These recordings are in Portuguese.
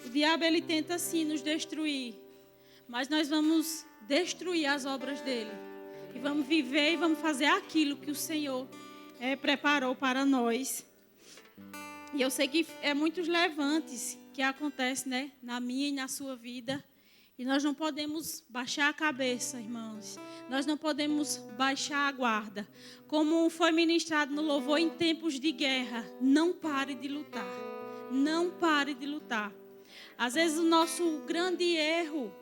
O diabo, ele tenta sim nos destruir, mas nós vamos destruir as obras dele. E vamos viver e vamos fazer aquilo que o Senhor preparou para nós. E eu sei que é muitos levantes que acontecem, né, na minha e na sua vida. E nós não podemos baixar a cabeça, irmãos. Nós não podemos baixar a guarda. Como foi ministrado no louvor, em tempos de guerra, não pare de lutar. Não pare de lutar. Às vezes o nosso grande erro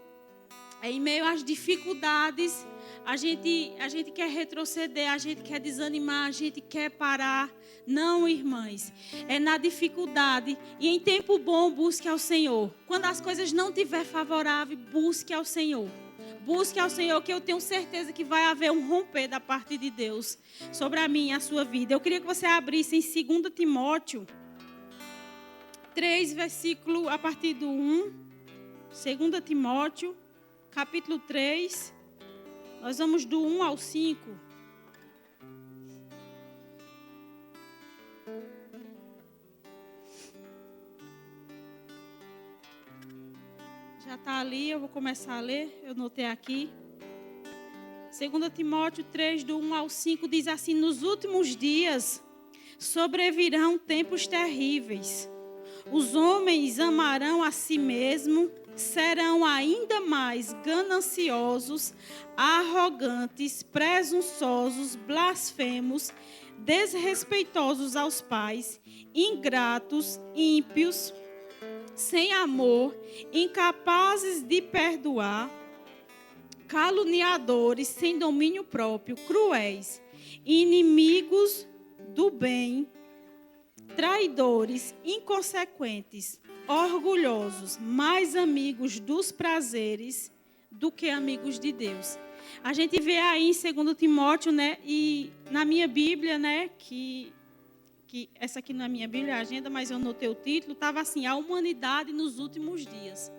é em meio às dificuldades. A gente quer retroceder, a gente quer desanimar, a gente quer parar. Não, irmãs, é na dificuldade e em tempo bom busque ao Senhor. Quando as coisas não estiver favoráveis, busque ao Senhor. Busque ao Senhor, que eu tenho certeza que vai haver um romper da parte de Deus sobre a minha e a sua vida. Eu queria que você abrisse em 2 Timóteo 3, versículo a partir do 1. 2 Timóteo, capítulo 3. Nós vamos do 1 ao 5. Já está ali, eu vou começar a ler, eu notei aqui. 2 Timóteo 3, do 1 ao 5, diz assim: nos últimos dias sobrevirão tempos terríveis. Os homens amarão a si mesmos, serão ainda mais gananciosos, arrogantes, presunçosos, blasfemos, desrespeitosos aos pais, ingratos, ímpios, sem amor, incapazes de perdoar, caluniadores, sem domínio próprio, cruéis, inimigos do bem, traidores, inconsequentes, orgulhosos, mais amigos dos prazeres do que amigos de Deus. A gente vê aí em 2 Timóteo, né, e na minha Bíblia, né, que essa aqui não é a minha Bíblia, é a agenda, mas eu notei o título, estava assim: a humanidade nos últimos dias.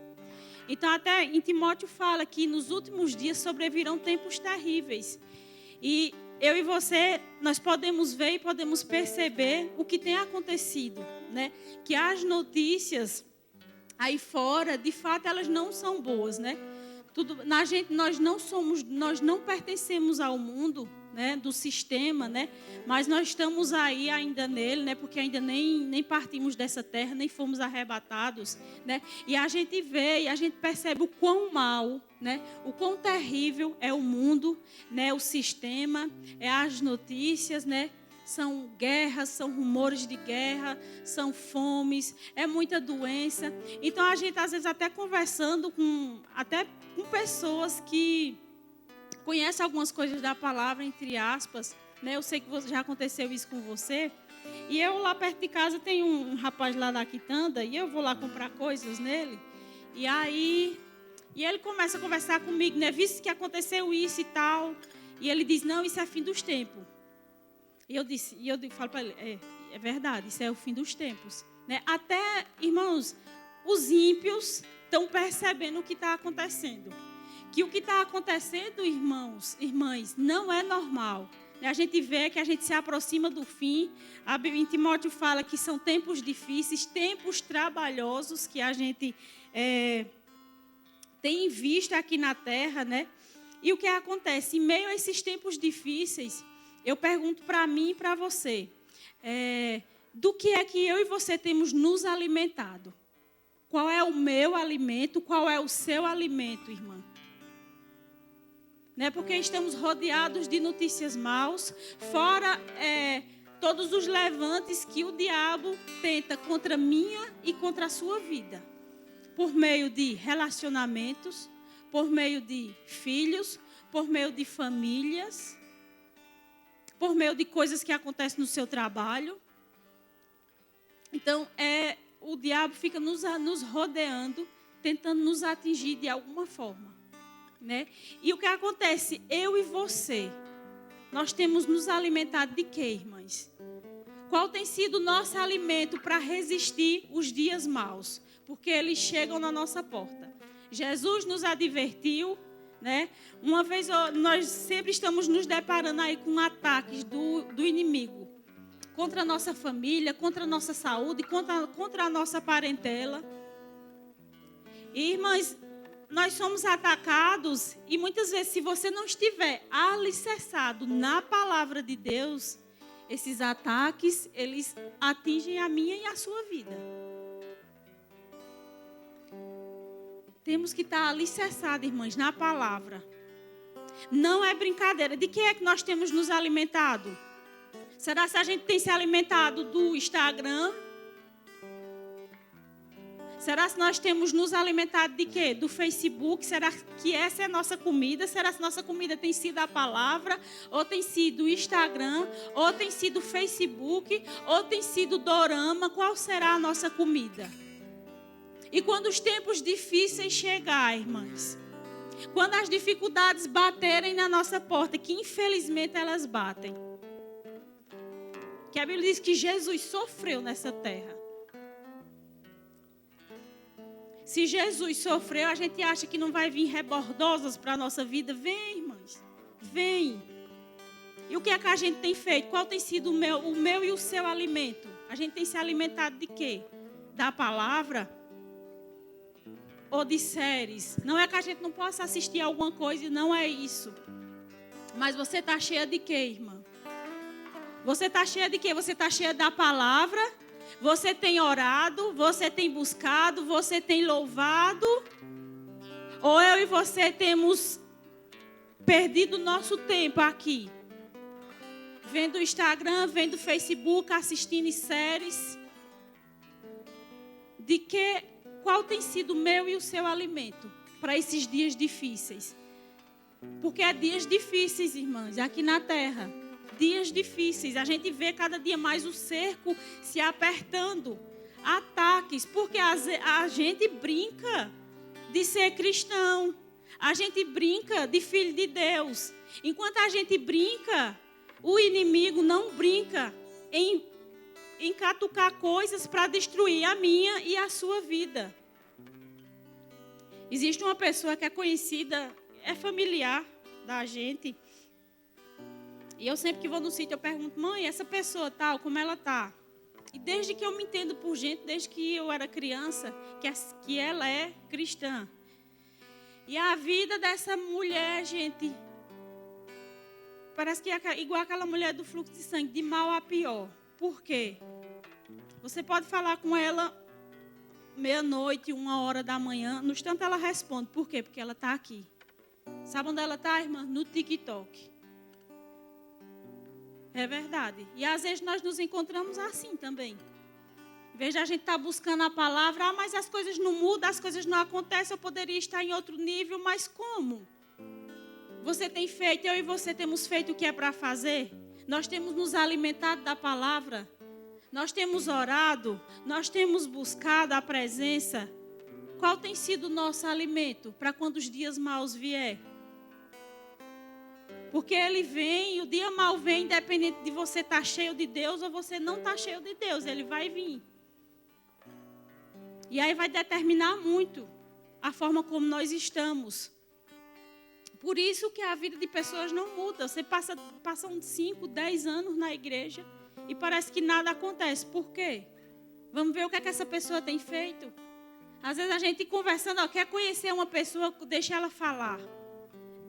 Então, até em Timóteo fala que nos últimos dias sobrevirão tempos terríveis. E eu e você, nós podemos ver e podemos perceber o que tem acontecido, né? Que as notícias aí fora, de fato, elas não são boas, né? Nós não pertencemos ao mundo, né, do sistema, né? Mas nós estamos aí ainda nele, né? Porque ainda nem partimos dessa terra, nem fomos arrebatados, né? E a gente vê e a gente percebe o quão mal, né? O quão terrível é o mundo, né? O sistema, as notícias, né? São guerras, são rumores de guerra, são fomes, é muita doença. Então a gente às vezes até conversando com pessoas que conhecem algumas coisas da palavra, entre aspas, né? Eu sei que já aconteceu isso com você. E eu lá perto de casa tenho um rapaz lá da quitanda e eu vou lá comprar coisas nele. E ele começa a conversar comigo, né? Visto que aconteceu isso e tal. E ele diz: não, isso é fim dos tempos. E eu falo para ele: é verdade, isso é o fim dos tempos, né? Até, irmãos, os ímpios estão percebendo o que está acontecendo. Que o que está acontecendo, irmãos, irmãs, não é normal. A gente vê que a gente se aproxima do fim. Em Timóteo fala que são tempos difíceis, tempos trabalhosos que a gente tem visto aqui na terra, né? E o que acontece? Em meio a esses tempos difíceis, eu pergunto para mim e para você, do que é que eu e você temos nos alimentado? Qual é o meu alimento? Qual é o seu alimento, irmã? Né? Porque estamos rodeados de notícias maus, fora todos os levantes que o diabo tenta contra a minha e contra a sua vida. Por meio de relacionamentos, por meio de filhos, por meio de famílias, por meio de coisas que acontecem no seu trabalho. Então, o diabo fica nos rodeando, tentando nos atingir de alguma forma. Né? E o que acontece? Eu e você, nós temos nos alimentado de quê, irmãs? Qual tem sido o nosso alimento para resistir os dias maus? Porque eles chegam na nossa porta. Jesus nos advertiu, né? Uma vez nós sempre estamos nos deparando aí com ataques do inimigo contra a nossa família, contra a nossa saúde, contra a nossa parentela. E, irmãs, nós somos atacados e muitas vezes, se você não estiver alicerçado na palavra de Deus, esses ataques, eles atingem a minha e a sua vida. Temos que estar alicerçados, irmãs, na palavra. Não é brincadeira. De que é que nós temos nos alimentado? Será que a gente tem se alimentado do Instagram? Será que nós temos nos alimentado de quê? Do Facebook? Será que essa é a nossa comida? Será que nossa comida tem sido a palavra? Ou tem sido o Instagram? Ou tem sido o Facebook? Ou tem sido o dorama? Qual será a nossa comida? E quando os tempos difíceis chegarem, irmãs, quando as dificuldades baterem na nossa porta, que infelizmente elas batem, que a Bíblia diz que Jesus sofreu nessa terra. Se Jesus sofreu, a gente acha que não vai vir rebordosas para a nossa vida. Vem, irmãs, vem. E o que é que a gente tem feito? Qual tem sido o meu e o seu alimento? A gente tem se alimentado de quê? Da palavra? Ou de séries? Não é que a gente não possa assistir alguma coisa, não é isso. Mas você está cheia de quê, irmã? Você está cheia de quê? Você está cheia da palavra? Você tem orado? Você tem buscado? Você tem louvado? Ou eu e você temos perdido nosso tempo aqui? Vendo o Instagram, vendo o Facebook, assistindo séries? De que... Qual tem sido o meu e o seu alimento para esses dias difíceis? Porque é dias difíceis, irmãs, aqui na terra. Dias difíceis. A gente vê cada dia mais o cerco se apertando. Ataques. Porque a gente brinca de ser cristão. A gente brinca de filho de Deus. Enquanto a gente brinca, o inimigo não brinca em catucar coisas para destruir a minha e a sua vida. Existe uma pessoa que é conhecida, é familiar da gente. E eu sempre que vou no sítio, eu pergunto, mãe, essa pessoa tal, como ela tá? E desde que eu me entendo por gente, desde que eu era criança, que ela é cristã. E a vida dessa mulher, gente, parece que é igual aquela mulher do fluxo de sangue, de mal a pior. Por quê? Você pode falar com ela meia-noite, 1h da manhã. No instante ela responde. Por quê? Porque ela está aqui. Sabe onde ela está, irmã? No TikTok. É verdade. E às vezes nós nos encontramos assim também. Em vez de a gente estar buscando a palavra, mas as coisas não mudam, as coisas não acontecem, eu poderia estar em outro nível, mas como? Você tem feito, eu e você temos feito o que é para fazer? Nós temos nos alimentado da palavra, nós temos orado, nós temos buscado a presença. Qual tem sido o nosso alimento para quando os dias maus vier? Porque ele vem, o dia mau vem, independente de você estar cheio de Deus ou você não estar cheio de Deus, ele vai vir. E aí vai determinar muito a forma como nós estamos. Por isso que a vida de pessoas não muda. Você passa uns 5, 10 anos na igreja e parece que nada acontece. Por quê? Vamos ver o que é que essa pessoa tem feito. Às vezes a gente conversando, quer conhecer uma pessoa, deixe ela falar.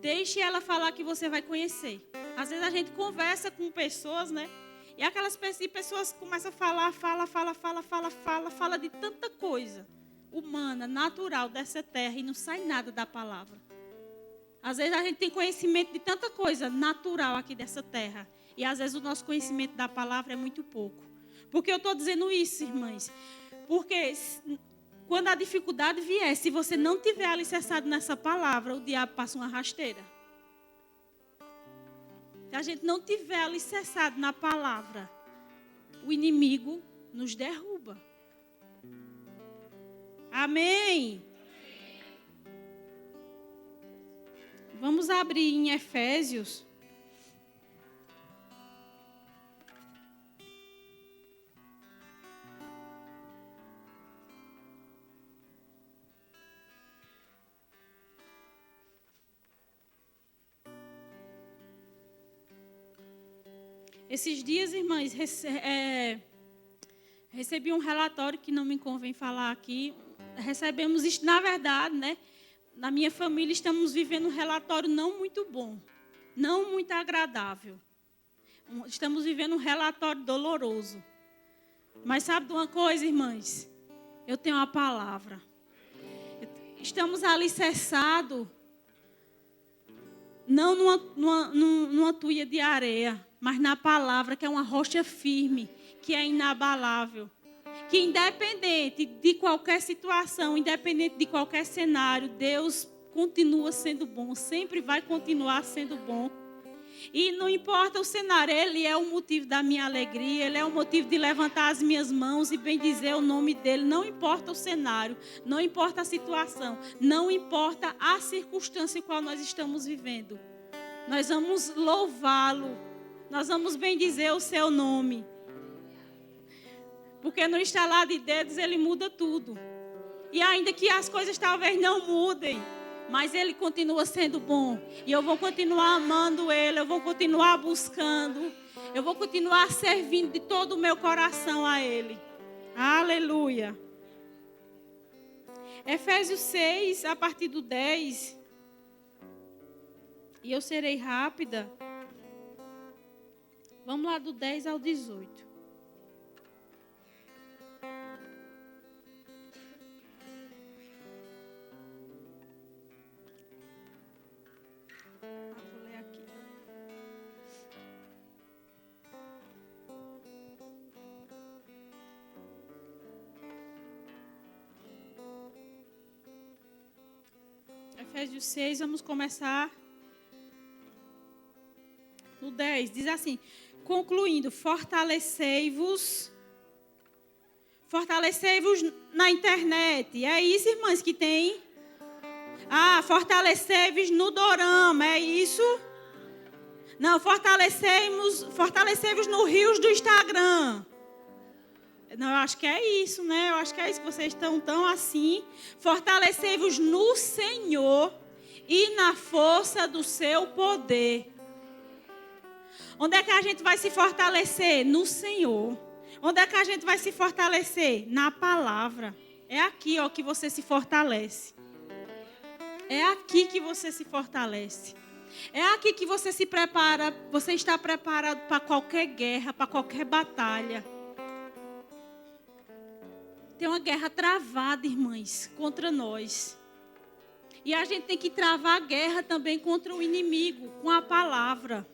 Deixe ela falar que você vai conhecer. Às vezes a gente conversa com pessoas, né? E aquelas pessoas começam a falar, fala de tanta coisa humana, natural dessa terra e não sai nada da palavra. Às vezes a gente tem conhecimento de tanta coisa natural aqui dessa terra. E às vezes o nosso conhecimento da palavra é muito pouco. Por que eu estou dizendo isso, irmãs? Porque quando a dificuldade vier, se você não tiver alicerçado nessa palavra, o diabo passa uma rasteira. Se a gente não tiver alicerçado na palavra, o inimigo nos derruba. Amém? Vamos abrir em Efésios. Esses dias, irmãs, recebi um relatório que não me convém falar aqui, recebemos isto, na verdade, né? Na minha família estamos vivendo um relatório não muito bom, não muito agradável. Estamos vivendo um relatório doloroso. Mas sabe de uma coisa, irmãs? Eu tenho uma palavra. Estamos alicerçados, não numa tuia de areia, mas na palavra, que é uma rocha firme, que é inabalável. Que independente de qualquer situação, independente de qualquer cenário, Deus continua sendo bom, sempre vai continuar sendo bom. E não importa o cenário, Ele é o motivo da minha alegria, Ele é o motivo de levantar as minhas mãos e bendizer o nome dEle. Não importa o cenário, não importa a situação, não importa a circunstância em qual nós estamos vivendo. Nós vamos louvá-lo, nós vamos bendizer o seu nome. Porque no estalar de dedos Ele muda tudo. E ainda que as coisas talvez não mudem, mas Ele continua sendo bom. E eu vou continuar amando Ele, eu vou continuar buscando, eu vou continuar servindo de todo o meu coração a Ele. Aleluia. Efésios 6, a partir do 10. E eu serei rápida. Vamos lá do 10 ao 18. Vou ler aqui. Efésios 6, vamos começar no 10. Diz assim: concluindo, fortalecei-vos na internet. É isso, irmãs, que tem? Fortalecei-vos no dorama, é isso? Não, fortalecei-vos no rios do Instagram. Não, eu acho que é isso, né? Eu acho que é isso que vocês estão tão assim. Fortalecei-vos no Senhor e na força do seu poder. Onde é que a gente vai se fortalecer? No Senhor. Onde é que a gente vai se fortalecer? Na palavra. É aqui, ó, que você se fortalece. É aqui que você se fortalece. É aqui que você se prepara. Você está preparado para qualquer guerra, para qualquer batalha. Tem uma guerra travada, irmãs, contra nós. E a gente tem que travar a guerra também contra o inimigo, com a palavra.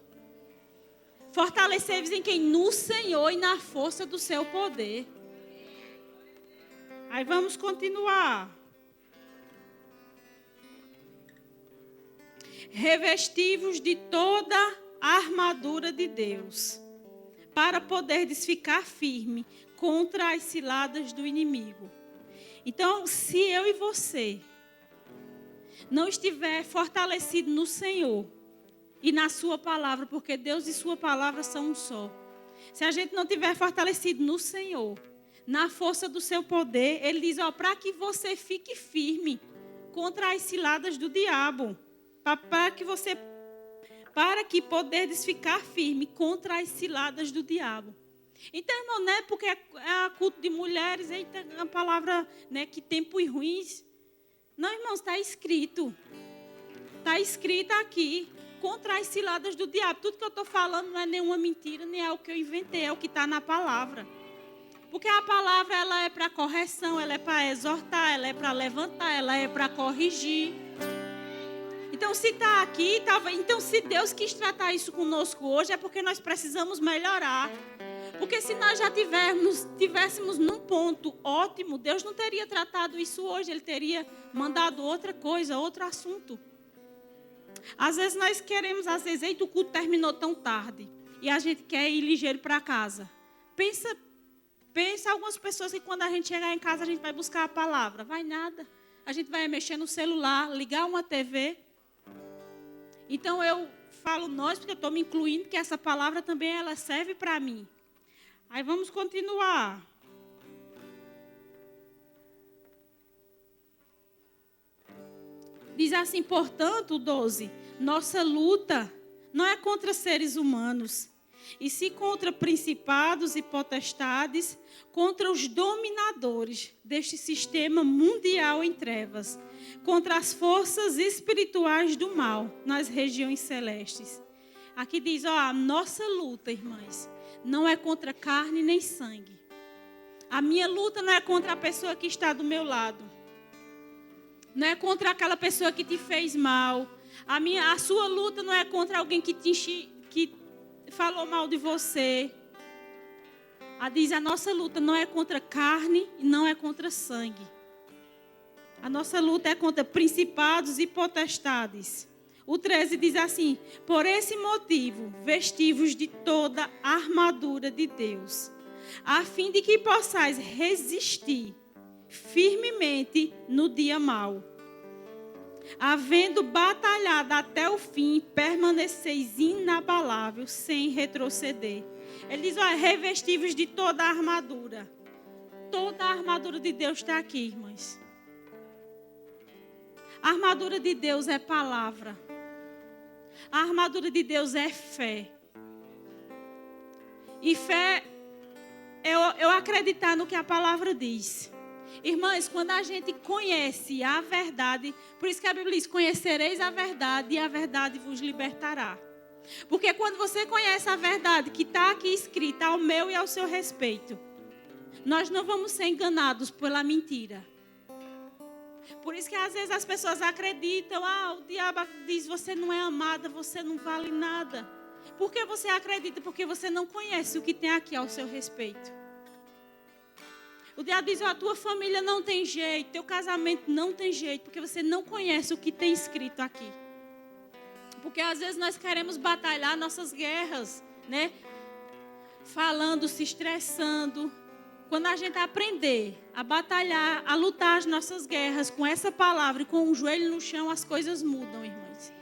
Fortalecei-vos em quem? No Senhor e na força do seu poder. Aí vamos continuar. Revesti-vos de toda a armadura de Deus, para poderdes ficar firme contra as ciladas do inimigo. Então, se eu e você não estiver fortalecido no Senhor e na sua palavra, porque Deus e sua palavra são um só. Se a gente não estiver fortalecido no Senhor, na força do seu poder, Ele diz, para que você fique firme contra as ciladas do diabo. Para que poderdes ficar firme contra as ciladas do diabo. Então, irmão, não é porque é culto de mulheres, eita, a palavra, né, que tempos ruins. Não, irmãos, está escrito. Está escrito aqui, contra as ciladas do diabo. Tudo que eu estou falando não é nenhuma mentira, nem é o que eu inventei, é o que está na palavra. Porque a palavra, ela é para correção, ela é para exortar, ela é para levantar, ela é para corrigir. Então, se está aqui, então se Deus quis tratar isso conosco hoje, é porque nós precisamos melhorar. Porque se nós já tivéssemos num ponto ótimo, Deus não teria tratado isso hoje, Ele teria mandado outra coisa, outro assunto. Às vezes nós queremos, eita, o culto terminou tão tarde, e a gente quer ir ligeiro para casa. Pensa algumas pessoas que quando a gente chegar em casa, a gente vai buscar a palavra. Vai nada. A gente vai mexer no celular, ligar uma TV. Então eu falo nós, porque eu estou me incluindo, que essa palavra também ela serve para mim. Aí vamos continuar. Diz assim, portanto, 12, nossa luta não é contra seres humanos, E se contra principados e potestades, contra os dominadores deste sistema mundial em trevas, contra as forças espirituais do mal nas regiões celestes. Aqui diz, a nossa luta, irmãs, não é contra carne nem sangue. A minha luta não é contra a pessoa que está do meu lado. Não é contra aquela pessoa que te fez mal. A sua luta não é contra alguém que falou mal de você. A nossa luta não é contra carne e não é contra sangue. A nossa luta é contra principados e potestades. O 13 diz assim: por esse motivo, vestivos de toda a armadura de Deus, a fim de que possais resistir firmemente no dia mau. Havendo batalhado até o fim, permaneceis inabalável, sem retroceder. Ele diz, revestivos de toda a armadura. Toda a armadura de Deus está aqui, irmãs. A armadura de Deus é palavra. A armadura de Deus é fé. E fé é eu acreditar no que a palavra diz. Irmãs, quando a gente conhece a verdade, por isso que a Bíblia diz, conhecereis a verdade e a verdade vos libertará. Porque quando você conhece a verdade que está aqui escrita ao meu e ao seu respeito, nós não vamos ser enganados pela mentira. Por isso que às vezes as pessoas acreditam, o diabo diz, você não é amada, você não vale nada. Por que você acredita? Porque você não conhece o que tem aqui ao seu respeito. O diabo diz, a tua família não tem jeito, teu casamento não tem jeito, porque você não conhece o que tem escrito aqui. Porque às vezes nós queremos batalhar nossas guerras, né? Falando, se estressando. Quando a gente aprender a batalhar, a lutar as nossas guerras com essa palavra e com o joelho no chão, as coisas mudam, irmãs.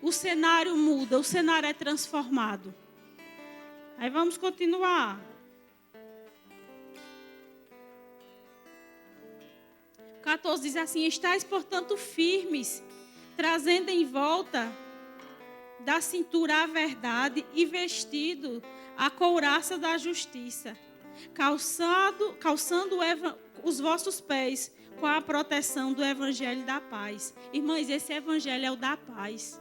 O cenário muda, o cenário é transformado. Aí vamos continuar. 14 diz assim, estais, portanto, firmes, trazendo em volta da cintura a verdade e vestido a couraça da justiça, calçando os vossos pés com a proteção do evangelho da paz. Irmãs, esse evangelho é o da paz.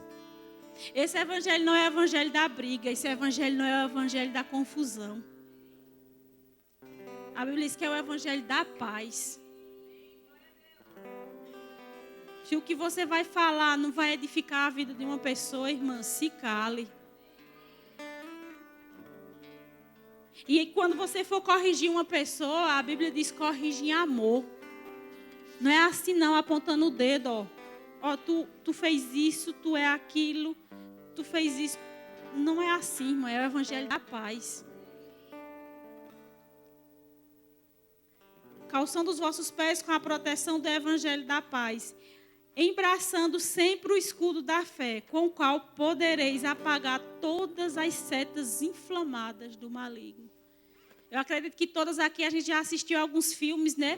Esse evangelho não é o evangelho da briga, esse evangelho não é o evangelho da confusão. A Bíblia diz que é o evangelho da paz. Se o que você vai falar não vai edificar a vida de uma pessoa, irmã, se cale. E quando você for corrigir uma pessoa, a Bíblia diz corrige em amor. Não é assim não, apontando o dedo, tu fez isso, tu é aquilo, tu fez isso. Não é assim, irmã, é o evangelho da paz. Calçando os vossos pés com a proteção do evangelho da paz, embraçando sempre o escudo da fé, com o qual podereis apagar todas as setas inflamadas do maligno. Eu acredito que todas aqui a gente já assistiu a alguns filmes, né?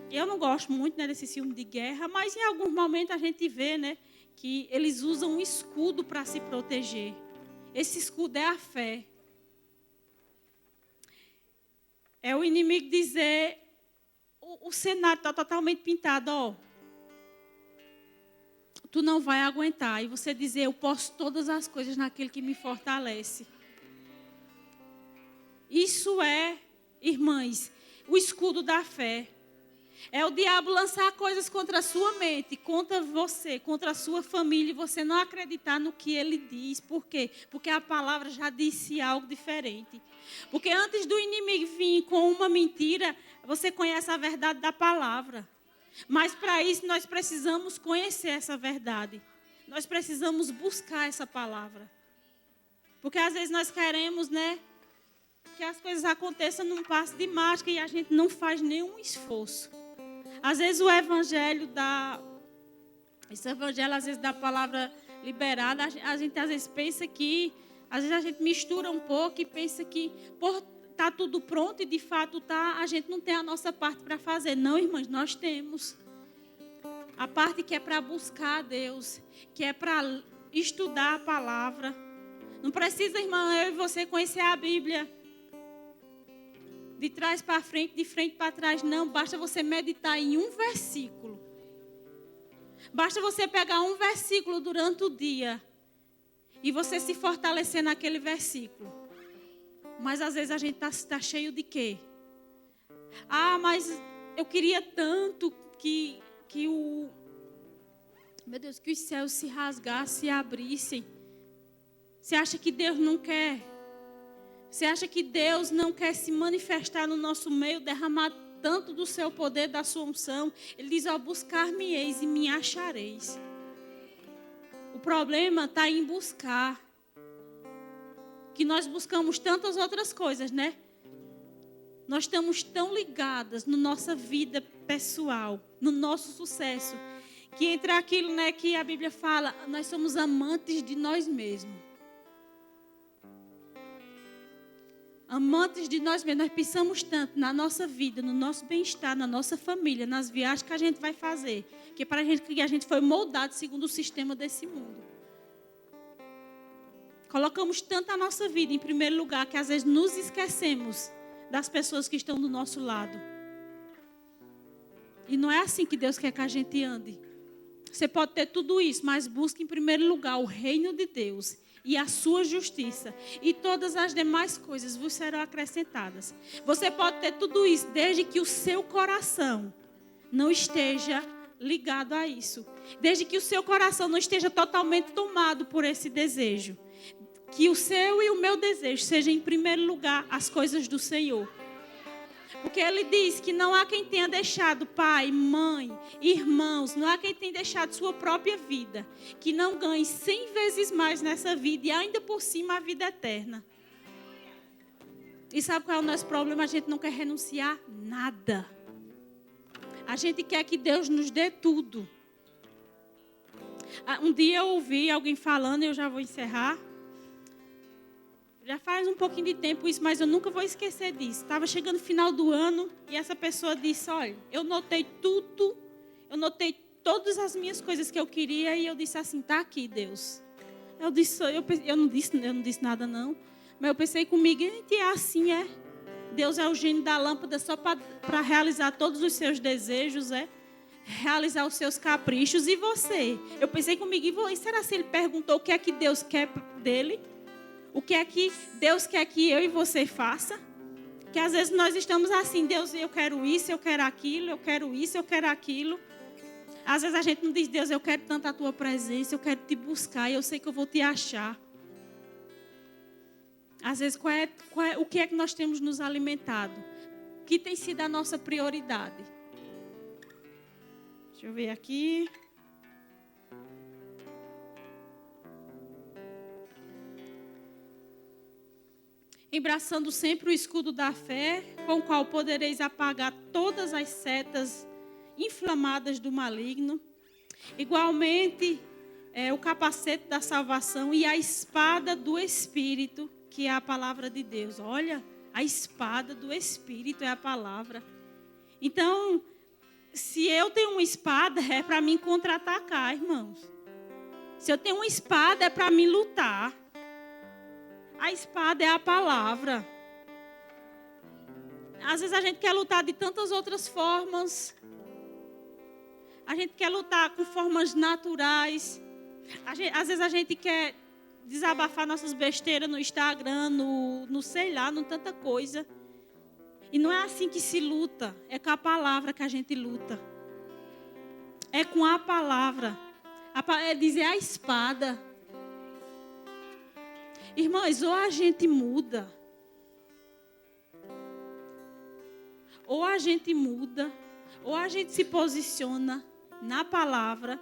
Eu não gosto muito, né, desses filmes de guerra, mas em alguns momentos a gente vê, né, que eles usam um escudo para se proteger. Esse escudo é a fé. É o inimigo dizer, o cenário está totalmente pintado, tu não vai aguentar. E você dizer, eu posso todas as coisas naquele que me fortalece. Isso é, irmãs, o escudo da fé. É o diabo lançar coisas contra a sua mente, contra você, contra a sua família, e você não acreditar no que ele diz. Por quê? Porque a palavra já disse algo diferente. Porque antes do inimigo vir com uma mentira, você conhece a verdade da palavra. Mas para isso nós precisamos conhecer essa verdade. Nós precisamos buscar essa palavra. Porque às vezes nós queremos, né, que as coisas aconteçam num passo de mágica e a gente não faz nenhum esforço. Às vezes o evangelho esse evangelho às vezes da palavra liberada, a gente às vezes pensa que, às vezes a gente mistura um pouco e pensa que está tudo pronto e de fato está, a gente não tem a nossa parte para fazer. Não, irmãs, nós temos. A parte que é para buscar a Deus, que é para estudar a palavra. Não precisa, irmã, eu e você conhecer a Bíblia de trás para frente, de frente para trás. Não, basta você meditar em um versículo. Basta você pegar um versículo durante o dia e você se fortalecer naquele versículo. Mas às vezes a gente está cheio de quê? Ah, mas eu queria tanto que meu Deus, que os céus se rasgassem e abrissem. Você acha que Deus não quer? Você acha que Deus não quer se manifestar no nosso meio, derramar tanto do seu poder, da sua unção? Ele diz, ó, buscar-me-eis e me achareis. O problema está em buscar. Que nós buscamos tantas outras coisas, né? Nós estamos tão ligadas na nossa vida pessoal, no nosso sucesso, que entra aquilo, né, que a Bíblia fala, nós somos amantes de nós mesmos. Amantes de nós mesmos. Nós pensamos tanto na nossa vida, no nosso bem-estar, na nossa família, nas viagens que a gente vai fazer, que para a gente foi moldado segundo o sistema desse mundo. Colocamos tanto a nossa vida em primeiro lugar que às vezes nos esquecemos das pessoas que estão do nosso lado. E não é assim que Deus quer que a gente ande. Você pode ter tudo isso, mas busque em primeiro lugar o reino de Deus e a sua justiça. E todas as demais coisas vos serão acrescentadas. Você pode ter tudo isso, desde que o seu coração não esteja ligado a isso. Desde que o seu coração não esteja totalmente tomado por esse desejo. Que o seu e o meu desejo seja em primeiro lugar as coisas do Senhor. Porque Ele diz que não há quem tenha deixado pai, mãe, irmãos, não há quem tenha deixado sua própria vida, que não ganhe 100 vezes mais nessa vida e ainda por cima a vida eterna. E sabe qual é o nosso problema? A gente não quer renunciar nada. A gente quer que Deus nos dê tudo. Um dia eu ouvi alguém falando, eu já vou encerrar. Já faz um pouquinho de tempo isso, mas eu nunca vou esquecer disso. Estava chegando o final do ano e essa pessoa disse, olha, eu notei tudo, eu notei todas as minhas coisas que eu queria e eu disse assim, tá aqui, Deus. Eu não disse nada não, mas eu pensei comigo, é assim, é. Deus é o gênio da lâmpada só para realizar todos os seus desejos, é. Realizar os seus caprichos. E você? Eu pensei comigo, e será se ele perguntou o que é que Deus quer dele? O que é que Deus quer que eu e você faça? Que às vezes nós estamos assim, Deus, eu quero isso, eu quero aquilo, eu quero isso, eu quero aquilo. Às vezes a gente não diz, Deus, eu quero tanto a tua presença, eu quero te buscar e eu sei que eu vou te achar. Às vezes, o que é que nós temos nos alimentado? O que tem sido a nossa prioridade? Deixa eu ver aqui. Embraçando sempre o escudo da fé, com o qual podereis apagar todas as setas inflamadas do maligno. Igualmente, o capacete da salvação e a espada do Espírito, que é a palavra de Deus. Olha, a espada do Espírito é a palavra. Então, se eu tenho uma espada, é para mim contra-atacar, irmãos. Se eu tenho uma espada, é para mim lutar. A espada é a palavra. Às vezes a gente quer lutar de tantas outras formas. A gente quer lutar com formas naturais. Às vezes a gente quer desabafar nossas besteiras no Instagram, no sei lá, no tanta coisa. E não é assim que se luta. É com a palavra que a gente luta. É com a palavra. É dizer a espada. Irmãs, ou a gente muda, ou a gente se posiciona na palavra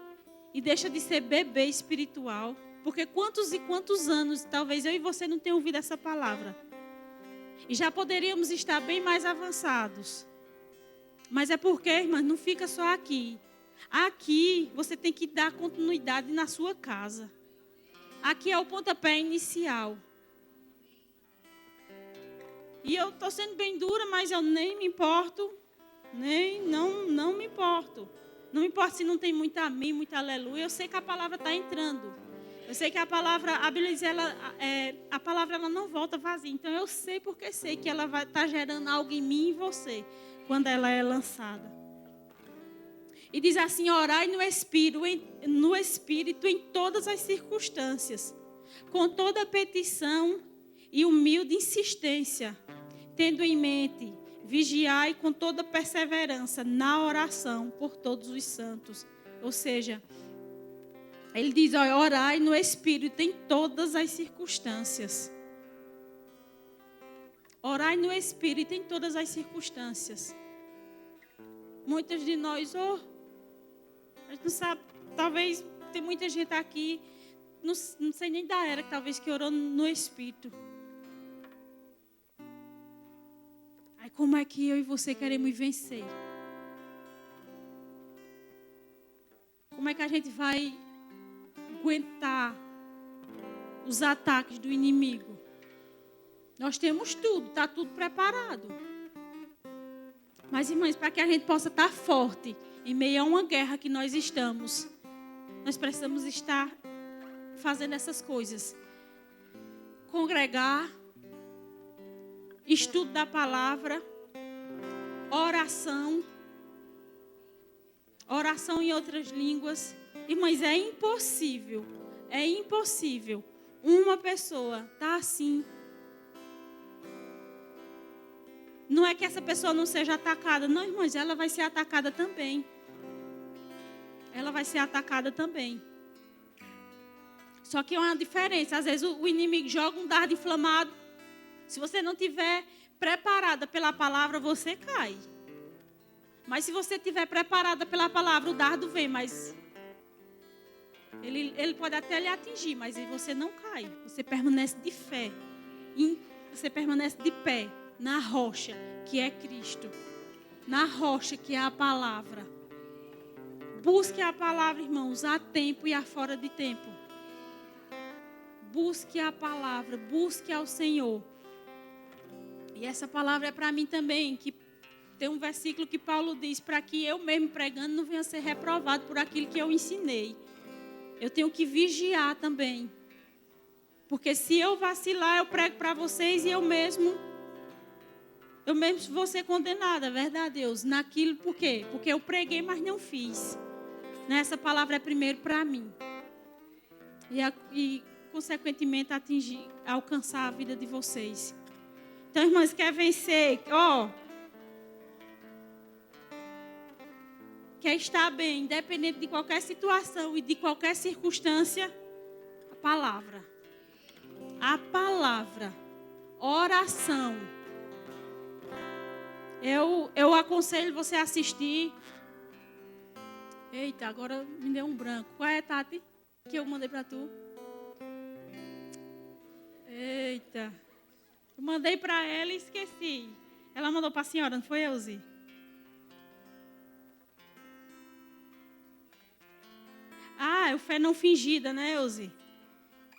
e deixa de ser bebê espiritual. Porque quantos e quantos anos, talvez eu e você não tenham ouvido essa palavra. E já poderíamos estar bem mais avançados. Mas é porque, irmãs, não fica só aqui. Aqui você tem que dar continuidade na sua casa. Aqui é o pontapé inicial. E eu estou sendo bem dura, mas eu nem me importo. Não me importo. Não me importa se não tem muito amém, muito aleluia. Eu sei que a palavra está entrando. Eu sei que a Bíblia diz, a palavra ela não volta vazia. Então eu sei porque sei que ela vai estar gerando algo em mim e em você quando ela é lançada. E diz assim: orai no Espírito em todas as circunstâncias, com toda petição e humilde insistência, tendo em mente, vigiai com toda perseverança na oração por todos os santos. Ou seja, ele diz: orai no Espírito em todas as circunstâncias. Orai no Espírito em todas as circunstâncias. Muitas de nós, a gente não sabe, talvez tem muita gente aqui, não sei nem da era, que talvez que orou no Espírito. Aí como é que eu e você queremos vencer? Como é que a gente vai aguentar os ataques do inimigo? Nós temos tudo, está tudo preparado. Mas, irmãs, para que a gente possa estar forte em meio a uma guerra que nós estamos, nós precisamos estar fazendo essas coisas. Congregar, estudo da palavra, oração em outras línguas. Irmãs, é impossível uma pessoa estar assim. Não é que essa pessoa não seja atacada. Não, irmãs, ela vai ser atacada também. Ela vai ser atacada também. Só que é uma diferença. Às vezes o inimigo joga um dardo inflamado. Se você não estiver preparada pela palavra, você cai. Mas se você estiver preparada pela palavra, o dardo vem, mas ele pode até lhe atingir, mas você não cai. Você permanece de fé. Você permanece de pé na rocha, que é Cristo. Na rocha, que é a palavra. Busque a palavra, irmãos, a tempo e a fora de tempo. Busque a palavra, busque ao Senhor. E essa palavra é para mim também, que tem um versículo que Paulo diz, para que eu mesmo pregando não venha a ser reprovado por aquilo que eu ensinei. Eu tenho que vigiar também. Porque se eu vacilar, eu prego para vocês e eu mesmo vou ser condenada, verdade, Deus? Naquilo, por quê? Porque eu preguei, mas não fiz. Essa palavra é primeiro para mim. E consequentemente, alcançar a vida de vocês. Então, irmãs, quer vencer? Quer estar bem, independente de qualquer situação e de qualquer circunstância? A palavra. A palavra. Oração. Eu aconselho você a assistir. Eita, agora me deu um branco. Qual é, Tati? Que eu mandei para tu? Eita. Eu mandei para ela e esqueci. Ela mandou para a senhora, não foi, Elzi? É o Fé Não Fingida, né, Elzi?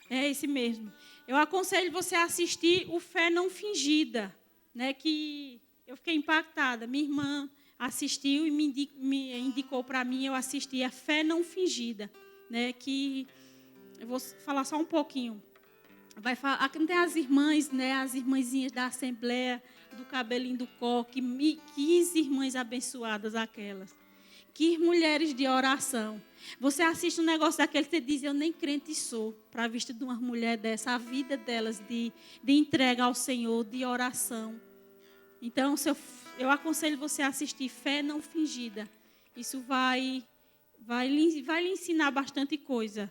É esse mesmo. Eu aconselho você a assistir o Fé Não Fingida, né, que eu fiquei impactada. Minha irmã assistiu e me indicou para mim, eu assisti a Fé Não Fingida, né, que eu vou falar só um pouquinho. Aqui tem as irmãs, né, as irmãzinhas da Assembleia, do cabelinho do coque, 15 irmãs abençoadas aquelas. Que mulheres de oração. Você assiste um negócio daquele que você diz, eu nem crente sou, para a vista de uma mulher dessa, a vida delas de entrega ao Senhor, de oração. Então, eu aconselho você a assistir Fé Não Fingida. Isso vai lhe ensinar bastante coisa.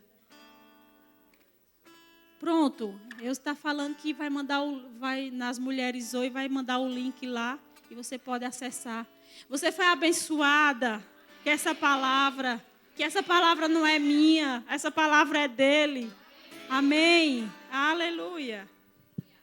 Pronto, eu está falando que vai nas mulheres hoje, vai mandar o link lá e você pode acessar. Você foi abençoada que essa palavra não é minha, essa palavra é dele. Amém. Aleluia.